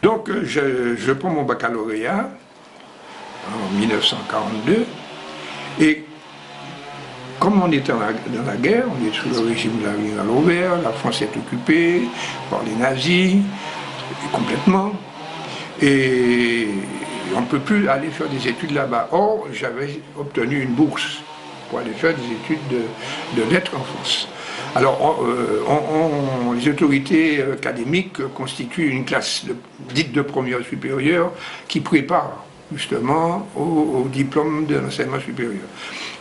Donc je prends mon baccalauréat en 1942 et comme on était dans la guerre, on est sous le régime de l'amiral Aubert, la France est occupée par les nazis complètement et on ne peut plus aller faire des études là-bas. Or, j'avais obtenu une bourse pour aller faire des études de lettres en France. Alors, les autorités académiques constituent une classe dite de première supérieure qui prépare justement au diplôme de l'enseignement supérieur.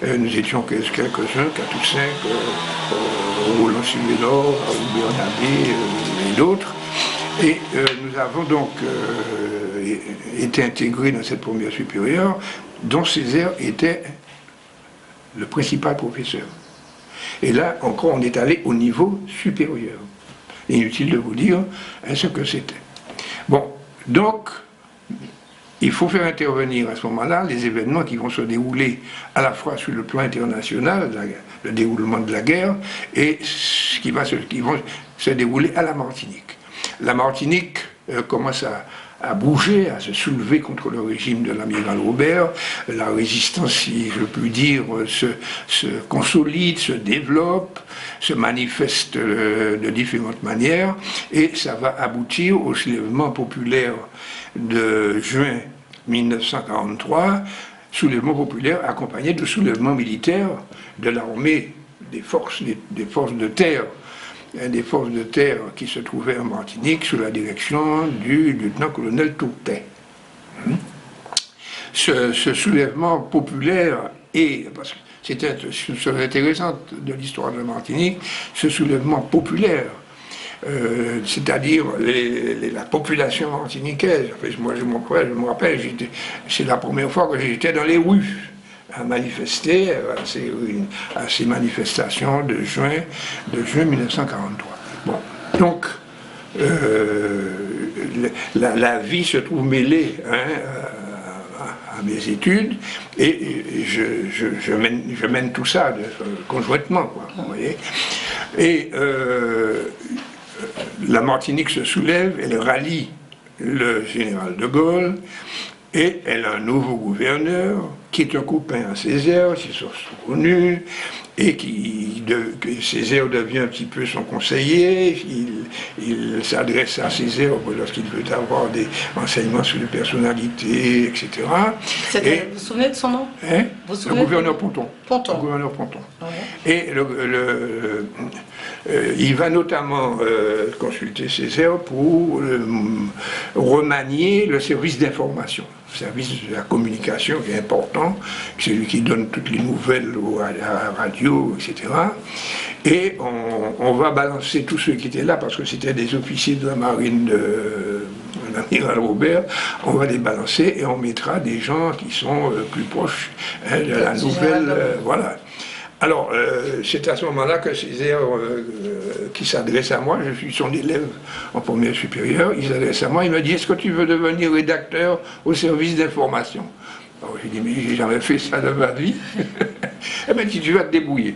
Nous étions quelques-uns, 4 ou 5, Roland-sur-le-Nord, Bernabé et d'autres. Et nous avons donc été intégrés dans cette première supérieure, dont Césaire était le principal professeur. Et là, encore, on est allé au niveau supérieur. Inutile de vous dire ce que c'était. Bon, donc, il faut faire intervenir à ce moment-là les événements qui vont se dérouler à la fois sur le plan international, le déroulement de la guerre, et ce qui vont se dérouler à la Martinique. La Martinique commence à bouger, à se soulever contre le régime de l'amiral Aubert. La résistance, si je puis dire, se consolide, se développe, se manifeste de différentes manières, et ça va aboutir au soulèvement populaire de juin 1943, soulèvement populaire accompagné de soulèvements militaires de l'armée, des forces de terre, des forces de terre qui se trouvaient en Martinique sous la direction du lieutenant-colonel Tourtet. Ce soulèvement populaire parce que c'était une chose intéressante de l'histoire de la Martinique, ce soulèvement populaire, c'est-à-dire la population martiniquaise. Moi, je me rappelle, c'est la première fois que j'étais dans les rues à manifester à ces manifestations de juin 1943. Bon, donc la vie se trouve mêlée à mes études et je mène tout ça conjointement, quoi, vous voyez. Et la Martinique se soulève, elle rallie le général de Gaulle et elle a un nouveau gouverneur qui est un copain à Césaire, ils sont connus, et Césaire devient un petit peu son conseiller, il s'adresse à Césaire lorsqu'il veut avoir des renseignements sur les personnalités, etc. Vous vous souvenez de son nom? Le gouverneur Ponton. Le gouverneur Ponton. Ouais. Et il va notamment consulter Césaire pour remanier le service d'information. Le service de la communication qui est important, c'est lui qui donne toutes les nouvelles à la radio, etc. Et on va balancer tous ceux qui étaient là, parce que c'était des officiers de la marine de l'amiral Robert, on va les balancer et on mettra des gens qui sont plus proches de la nouvelle. Voilà. Alors, c'est à ce moment-là que Césaire, qui s'adresse à moi, je suis son élève en première supérieure, il s'adresse à moi, il me dit « Est-ce que tu veux devenir rédacteur au service d'information ?» Alors j'ai dit « Mais j'ai jamais fait ça de ma vie. » Eh bien, tu vas te débrouiller.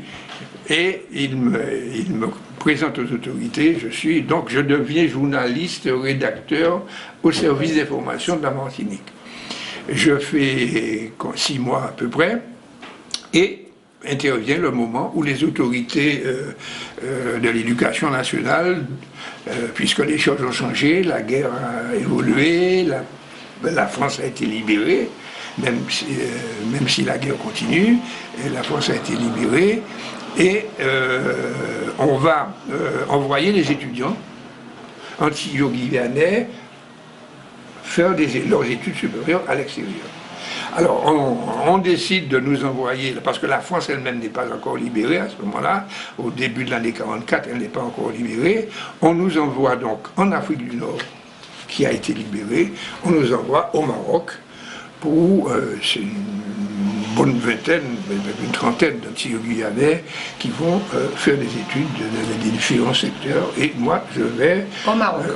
Et il me présente aux autorités, je deviens journaliste, rédacteur au service d'information de la Martinique. Je fais 6 mois à peu près, et intervient le moment où les autorités de l'éducation nationale, puisque les choses ont changé, la guerre a évolué, la France a été libérée, même si la guerre continue, la France a été libérée, et on va envoyer les étudiants antillo-guyanais faire leurs études supérieures à l'extérieur. Alors, on décide de nous envoyer, parce que la France elle-même n'est pas encore libérée à ce moment-là, au début de l'année 1944, elle n'est pas encore libérée, on nous envoie donc en Afrique du Nord, qui a été libérée, on nous envoie au Maroc, pour c'est une bonne vingtaine, une trentaine d'antillo-guyanais qui vont faire des études des différents secteurs, et moi je vais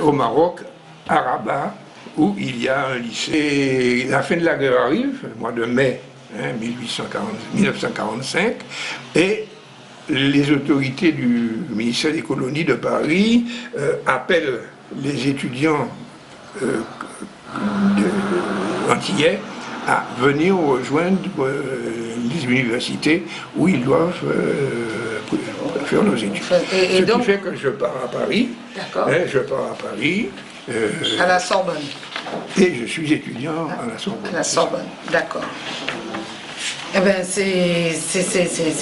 au Maroc, à Rabat, où il y a un lycée. Et la fin de la guerre arrive, le mois de mai 1945, et les autorités du ministère des colonies de Paris appellent les étudiants antillais à venir rejoindre les universités où ils doivent faire nos études. Ce qui fait que je pars à Paris. D'accord. Je pars à Paris. À la Sorbonne. Et je suis étudiant à la Sorbonne. À la Sorbonne, d'accord. Eh bien, c'est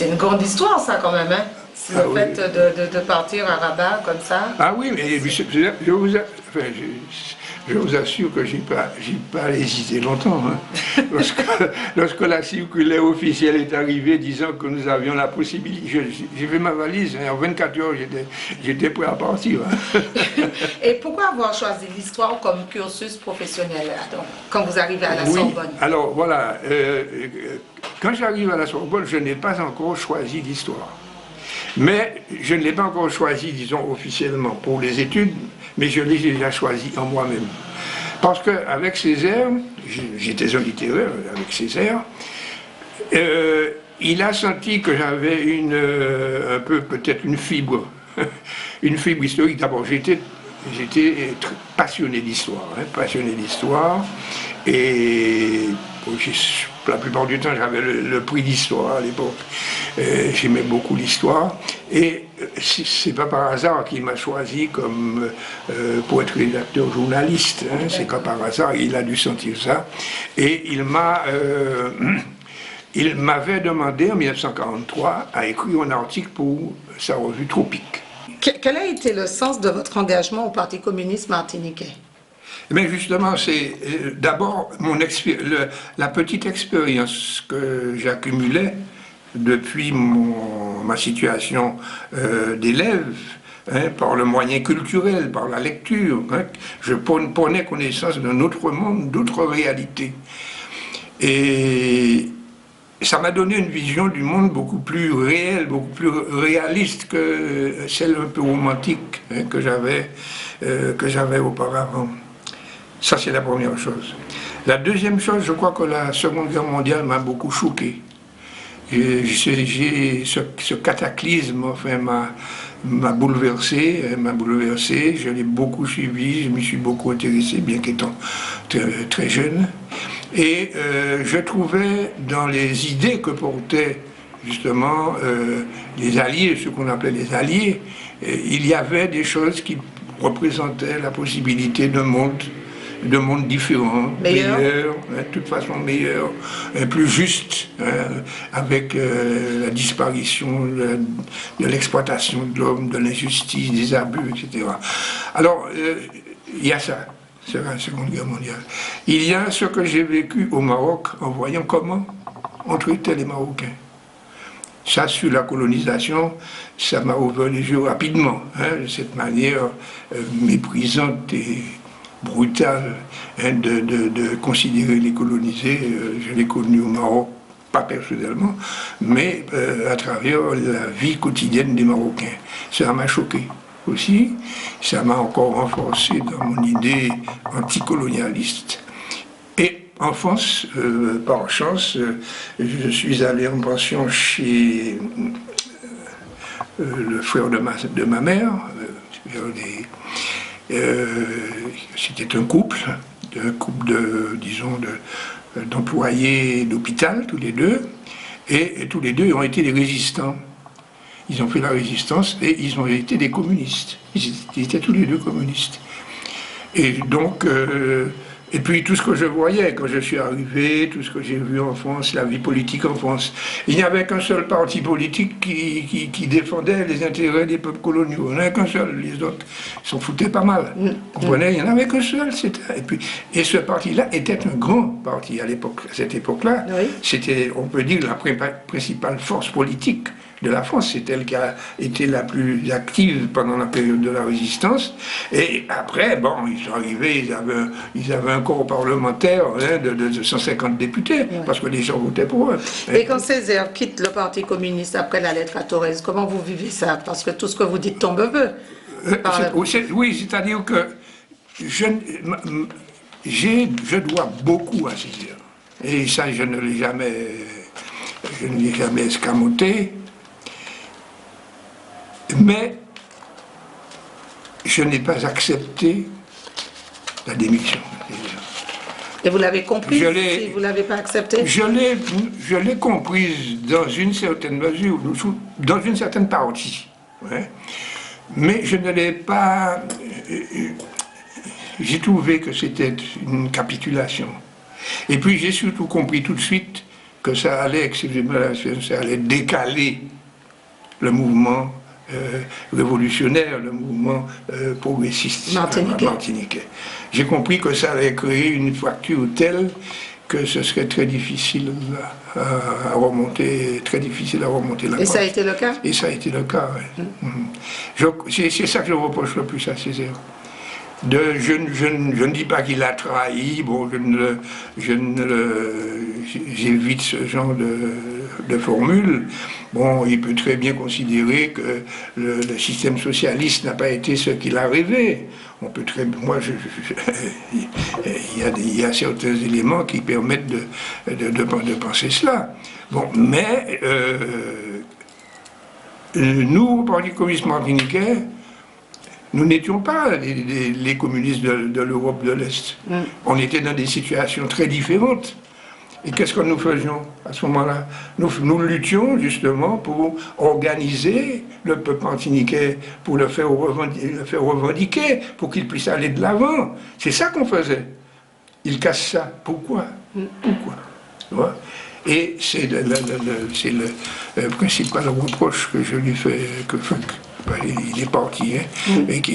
une grande histoire, ça, quand même, hein? Le fait de partir à Rabat, comme ça. Ah oui, mais je vous assure que j'ai pas hésité longtemps. Hein. Lorsque la circulaire officielle est arrivée disant que nous avions la possibilité, j'ai fait ma valise, hein, en 24 heures j'étais prêt à partir. Hein. Et pourquoi avoir choisi l'histoire comme cursus professionnel donc, quand vous arrivez à la Sorbonne? Alors voilà, quand j'arrive à la Sorbonne, je n'ai pas encore choisi l'histoire. Mais je ne l'ai pas encore choisi, disons, officiellement pour les études, mais je l'ai déjà choisi en moi-même. Parce qu'avec Césaire, j'étais un littéraire avec Césaire, il a senti que j'avais un peu peut-être une fibre historique. D'abord, j'étais passionné d'histoire, et la plupart du temps j'avais le prix d'histoire à l'époque. J'aimais beaucoup l'histoire, et c'est pas par hasard qu'il m'a choisi comme pour être rédacteur journaliste, hein. C'est pas par hasard, il a dû sentir ça, et il m'avait demandé en 1943 à écrire un article pour sa revue Tropique. Quel a été le sens de votre engagement au Parti communiste martiniquais? Mais justement, c'est d'abord la petite expérience que j'accumulais depuis ma situation d'élève, hein, par le moyen culturel, par la lecture. Hein, je prenais connaissance d'un autre monde, d'autres réalités. Et ça m'a donné une vision du monde beaucoup plus réelle, beaucoup plus réaliste que celle un peu romantique, hein, que j'avais auparavant. Ça, c'est la première chose. La deuxième chose, je crois que la Seconde Guerre mondiale m'a beaucoup choqué. Ce cataclysme, enfin, m'a bouleversé, je l'ai beaucoup suivi, je m'y suis beaucoup intéressé, bien qu'étant très jeune. Et je trouvais dans les idées que portaient justement les Alliés, ce qu'on appelait les Alliés, il y avait des choses qui représentaient la possibilité d'un monde différent, meilleur, de toute façon meilleur, plus juste, avec la disparition de l'exploitation de l'homme, de l'injustice, des abus, etc. Alors, il y a ça. C'est la Seconde Guerre mondiale. Il y a ce que j'ai vécu au Maroc en voyant comment on traitait les Marocains. Ça, sur la colonisation, ça m'a ouvert les yeux rapidement, hein, de cette manière méprisante et brutale, hein, de considérer les colonisés. Je l'ai connu au Maroc, pas personnellement, mais à travers la vie quotidienne des Marocains. Ça m'a choqué. Aussi, ça m'a encore renforcé dans mon idée anticolonialiste. Et en France, par chance, je suis allé en pension chez le frère de ma mère. C'était un couple d'employés d'hôpital, tous les deux, et tous les deux ont été des résistants. Ils ont fait la résistance et ils ont été des communistes. Ils étaient tous les deux communistes. Et donc, et puis tout ce que je voyais quand je suis arrivé, tout ce que j'ai vu en France, la vie politique en France, il n'y avait qu'un seul parti politique qui défendait les intérêts des peuples coloniaux. Il n'y en avait qu'un seul, les autres s'en foutaient pas mal. Vous comprenez? Il n'y en avait qu'un seul. Et ce parti-là était un grand parti à l'époque. À cette époque-là, oui. C'était, on peut dire, la principale force politique de la France. C'est elle qui a été la plus active pendant la période de la résistance. Et après, bon, ils sont arrivés, ils avaient un corps parlementaire, hein, de 150 députés, ouais. Parce que les gens votaient pour eux. Et quand Césaire quitte le Parti communiste après la lettre à Thorez, comment vous vivez ça? Parce que tout ce que vous dites tombe un peu. Oui, c'est-à-dire que je dois beaucoup à Césaire. Et ça, je ne l'ai jamais escamoté. Mais je n'ai pas accepté la démission. Et vous l'avez compris, si vous ne l'avez pas accepté? Je l'ai comprise dans une certaine mesure, dans une certaine partie. Ouais. Mais je ne l'ai pas... J'ai trouvé que c'était une capitulation. Et puis j'ai surtout compris tout de suite que ça allait, excusez-moi, ça allait décaler le mouvement révolutionnaire, le mouvement progressiste martiniquais. J'ai compris que ça allait créer une fracture telle que ce serait très difficile à remonter, la pente. Et ça a été le cas? Et ça a été le cas, oui. C'est ça que je reproche le plus à Césaire. Je ne dis pas qu'il a trahi, bon, j'évite ce genre de formule. Bon, il peut très bien considérer que le système socialiste n'a pas été ce qu'il a rêvé. On peut très, moi, il y a certains éléments qui permettent de penser cela. Bon, mais nous, au Parti communiste martiniquais, nous n'étions pas les communistes de l'Europe de l'Est. On était dans des situations très différentes. Et qu'est-ce que nous faisions à ce moment-là? Nous luttions justement pour organiser le peuple martiniquais, pour le faire revendiquer, pour qu'il puisse aller de l'avant. C'est ça qu'on faisait. Ils cassent ça. Pourquoi? Pourquoi? Et c'est le principal reproche que je lui fais, il est parti, et que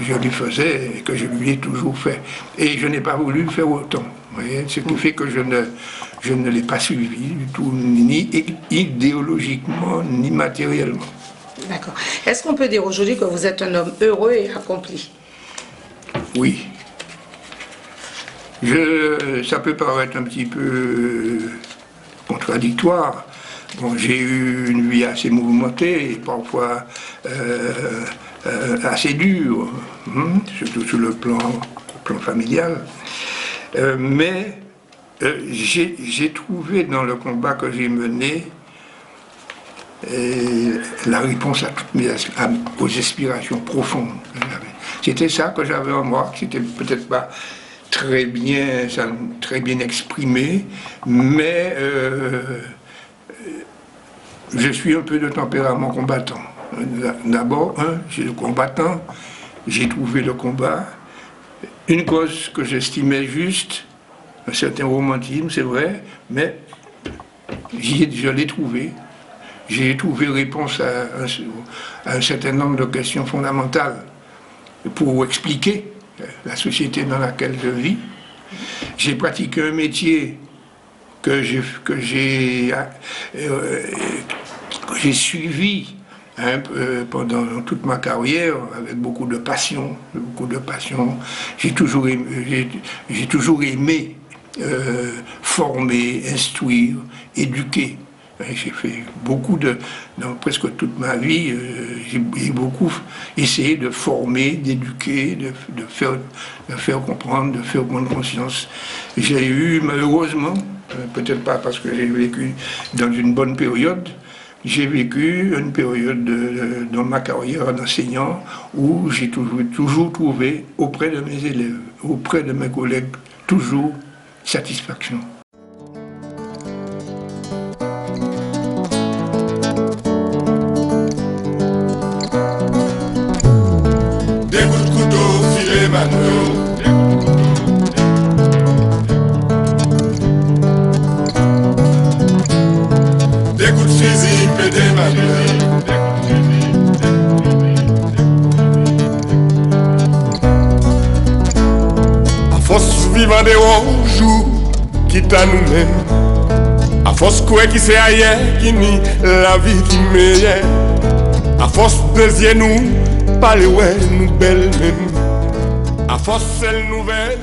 je lui faisais, et que je lui ai toujours fait. Et je n'ai pas voulu faire autant. Vous voyez, ce qui fait que je ne l'ai pas suivi du tout, ni idéologiquement, ni matériellement. D'accord. Est-ce qu'on peut dire aujourd'hui que vous êtes un homme heureux et accompli? Oui. Ça peut paraître un petit peu contradictoire. Bon, j'ai eu une vie assez mouvementée et parfois assez dure, surtout sur le plan familial. Mais j'ai trouvé dans le combat que j'ai mené la réponse aux aspirations profondes que j'avais. C'était ça que j'avais en moi, c'était peut-être pas très bien exprimé, mais je suis un peu de tempérament combattant. D'abord, je suis combattant, j'ai trouvé le combat, une cause que j'estimais juste, un certain romantisme, c'est vrai, mais je l'ai trouvé. J'ai trouvé réponse à un certain nombre de questions fondamentales pour expliquer la société dans laquelle je vis. J'ai pratiqué un métier que j'ai suivi pendant toute ma carrière avec beaucoup de passion. J'ai toujours aimé former, instruire, éduquer. J'ai fait dans presque toute ma vie, j'ai beaucoup essayé de former, d'éduquer, de faire comprendre, de faire prendre conscience. J'ai eu, malheureusement, peut-être pas parce que j'ai vécu dans une bonne période, j'ai vécu une période dans ma carrière d'enseignant où j'ai toujours trouvé auprès de mes élèves, auprès de mes collègues, toujours satisfaction. Vivant de hauts jours qui t'a nous-mêmes, à force quoi qui c'est ailleurs qui nie la vie qui meilleure, à force de nous parler ouais nous belles même, à force celle nouvelle